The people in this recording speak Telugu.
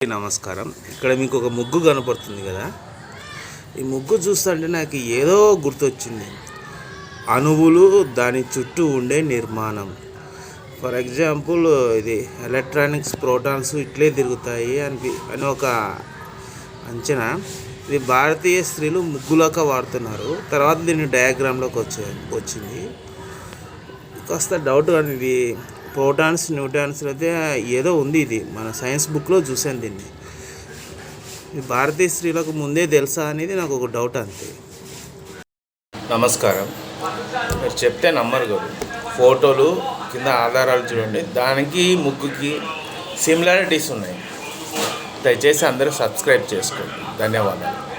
నమస్కారం. ఇక్కడ మీకు ఒక ముగ్గు కనపడుతుంది కదా. ఈ ముగ్గు చూస్తుంటే నాకు ఏదో గుర్తొచ్చింది. అణువులు దాని చుట్టూ ఉండే నిర్మాణం. ఫర్ ఎగ్జాంపుల్ ఇది ఎలక్ట్రానిక్స్ ప్రోటాన్స్ ఇట్లే తిరుగుతాయి అని ఒక అంచనా. ఇది భారతీయ స్త్రీలు ముగ్గులాగా వాడుతున్నారు. తర్వాత దీన్ని డయాగ్రామ్లోకి వచ్చింది. కాస్త డౌట్ కానీ ఇది ప్రోటాన్స్ న్యూట్రాన్స్ అయితే ఏదో ఉంది. ఇది మన సైన్స్ బుక్లో చూసాను దీన్ని. ఇది భారతీయ స్త్రీలకు ముందే తెలుసా అనేది నాకు ఒక డౌట్ అంతే. నమస్కారం. మీరు చెప్తే నమ్మరు కదా. ఫోటోలు కింద ఆధారాలు చూడండి, దానికి ముగ్గుకి సిమిలారిటీస్ ఉన్నాయి. దయచేసి అందరూ సబ్స్క్రైబ్ చేసుకోండి. ధన్యవాదాలు.